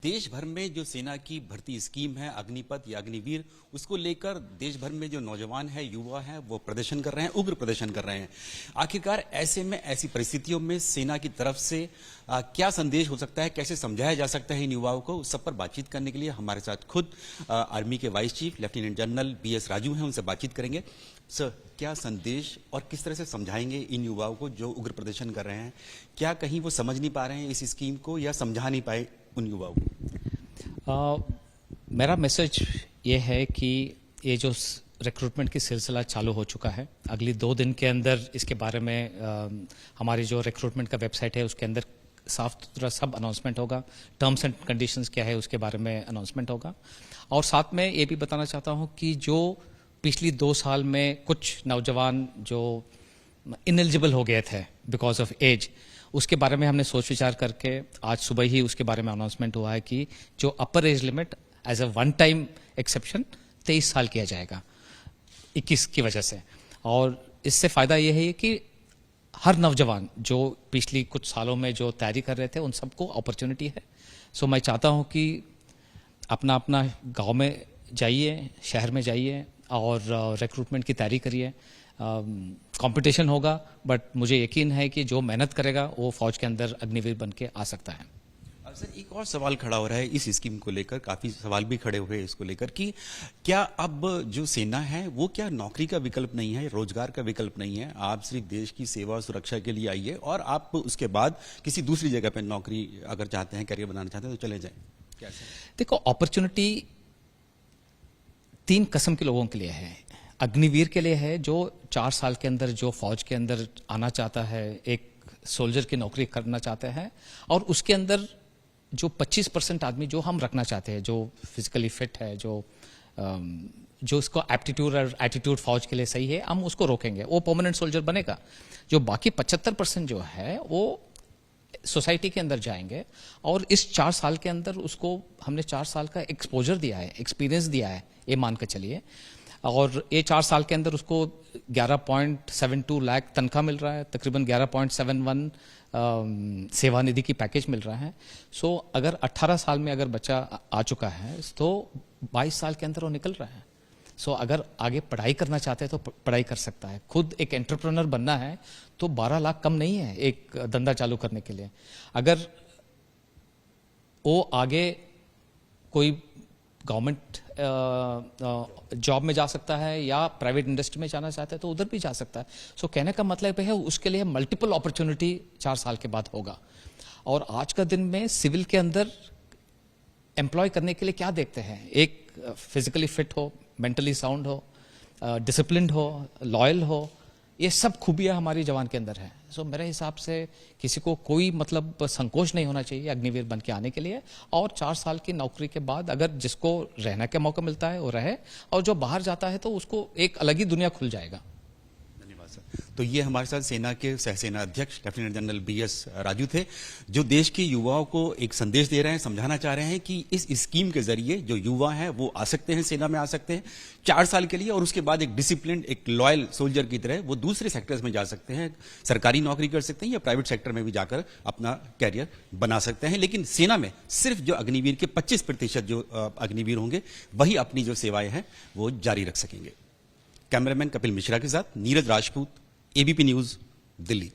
देश भर में जो सेना की भर्ती स्कीम है अग्निपथ या अग्निवीर, उसको लेकर देश भर में जो नौजवान है, युवा है, वो प्रदर्शन कर रहे हैं, उग्र प्रदर्शन कर रहे हैं। आखिरकार ऐसे में, ऐसी परिस्थितियों में सेना की तरफ से क्या संदेश हो सकता है, कैसे समझाया जा सकता है इन युवाओं को, उस सब पर बातचीत करने के लिए हमारे साथ खुद आर्मी के vice chief lieutenant general BS Raju हैं। उनसे बातचीत करेंगे। सर, क्या संदेश और किस तरह से समझाएंगे इन युवाओं को जो उग्र प्रदर्शन कर रहे हैं? क्या कहीं वो समझ नहीं पा रहे हैं इस स्कीम को, या समझा नहीं पाए उन युवाओं को? मेरा मैसेज ये है कि ये जो रिक्रूटमेंट की सिलसिला चालू हो चुका है, अगली 2 दिन के अंदर इसके बारे में हमारी जो रिक्रूटमेंट का वेबसाइट है उसके अंदर साफ सुथरा सब अनाउंसमेंट होगा। टर्म्स एंड कंडीशंस क्या है उसके बारे में अनाउंसमेंट होगा। और साथ में ये भी बताना चाहता हूँ कि जो पिछली 2 साल में कुछ नौजवान जो इनएलिजिबल हो गए थे बिकॉज ऑफ एज, उसके बारे में हमने सोच विचार करके आज सुबह ही उसके बारे में अनाउंसमेंट हुआ है कि जो upper age limit as a one time exception 23 साल किया जाएगा 21 की वजह से। और इससे फायदा यह है कि हर नौजवान जो पिछली कुछ सालों में जो तैयारी कर रहे थे उन सबको अपॉर्चुनिटी है। सो मैं चाहता हूं कि अपना अपना गांव में जाइए, शहर में जाइए और रिक्रूटमेंट की तैयारी करिए। कंपटीशन होगा, बट मुझे यकीन है कि जो मेहनत करेगा वो फौज के अंदर अग्निवीर बन के आ सकता है। सर, एक और सवाल खड़ा हो रहा है इस स्कीम को लेकर, काफी सवाल भी खड़े हुए हैं इसको लेकर कि क्या अब जो सेना है वो क्या नौकरी का विकल्प नहीं है, रोजगार का विकल्प नहीं है? आप सिर्फ देश की सेवा और सुरक्षा के लिए आइए और आप उसके बाद किसी दूसरी जगह पर नौकरी अगर चाहते हैं, करियर बनाना चाहते हैं तो चले जाएं। क्या देखो, अपॉर्चुनिटी 3 किस्म के लोगों के लिए है। अग्निवीर के लिए है जो 4 साल के अंदर जो फौज के अंदर आना चाहता है, एक सोल्जर की नौकरी करना चाहता है, और उसके अंदर जो 25% आदमी जो हम रखना चाहते हैं, जो फिजिकली फिट है, जो उसको एप्टीट्यूड और एटीट्यूड फौज के लिए सही है, हम उसको रोकेंगे, वो परमानेंट सोल्जर बनेगा। जो बाकी 75% जो है वो सोसाइटी के अंदर जाएंगे और इस 4 साल के अंदर उसको हमने 4 साल का एक्सपोजर दिया है, एक्सपीरियंस दिया है, ये मान कर चलिए। और ये 4 साल के अंदर उसको 11.72 लाख तनख्वाह मिल रहा है, तकरीबन 11.71 सेवानिधि की पैकेज मिल रहा है। सो अगर 18 साल में अगर बच्चा आ चुका है तो 22 साल के अंदर वो निकल रहा है। सो अगर आगे पढ़ाई करना चाहते हैं तो पढ़ाई कर सकता है। खुद एक एंटरप्रेन्योर बनना है तो 12 लाख कम नहीं है एक धंधा चालू करने के लिए। अगर वो आगे कोई गवर्नमेंट जॉब में जा सकता है या प्राइवेट इंडस्ट्री में जाना चाहता है तो उधर भी जा सकता है। सो कहने का मतलब है उसके लिए मल्टीपल अपॉर्चुनिटी 4 साल के बाद होगा। और आज का दिन में सिविल के अंदर एम्प्लॉय करने के लिए क्या देखते हैं? एक फिजिकली फिट हो, मेंटली साउंड हो, डिसिप्लिन्ड हो, लॉयल हो, ये सब खूबियां हमारी जवान के अंदर है। सो मेरे हिसाब से किसी को कोई मतलब संकोच नहीं होना चाहिए अग्निवीर बन के आने के लिए। और 4 साल की नौकरी के बाद अगर जिसको रहने का मौका मिलता है वो रहे, और जो बाहर जाता है तो उसको एक अलग ही दुनिया खुल जाएगा। धन्यवाद सर। तो ये हमारे साथ सेना के सहसेना अध्यक्ष लेफ्टिनेंट जनरल BS राजू थे, जो देश के युवाओं को एक संदेश दे रहे हैं, समझाना चाह रहे हैं कि इस स्कीम के जरिए जो युवा हैं वो आ सकते हैं, सेना में आ सकते हैं 4 साल के लिए, और उसके बाद एक डिसिप्लिन, एक लॉयल सोल्जर की तरह वो दूसरे सेक्टर्स में जा सकते हैं, सरकारी नौकरी कर सकते हैं या प्राइवेट सेक्टर में भी जाकर अपना कैरियर बना सकते हैं। लेकिन सेना में सिर्फ जो अग्निवीर के 25% जो अग्निवीर होंगे वही अपनी जो सेवाएं हैं वो जारी रख सकेंगे। कैमरामैन कपिल मिश्रा के साथ नीरज राजपूत, ABP न्यूज, दिल्ली।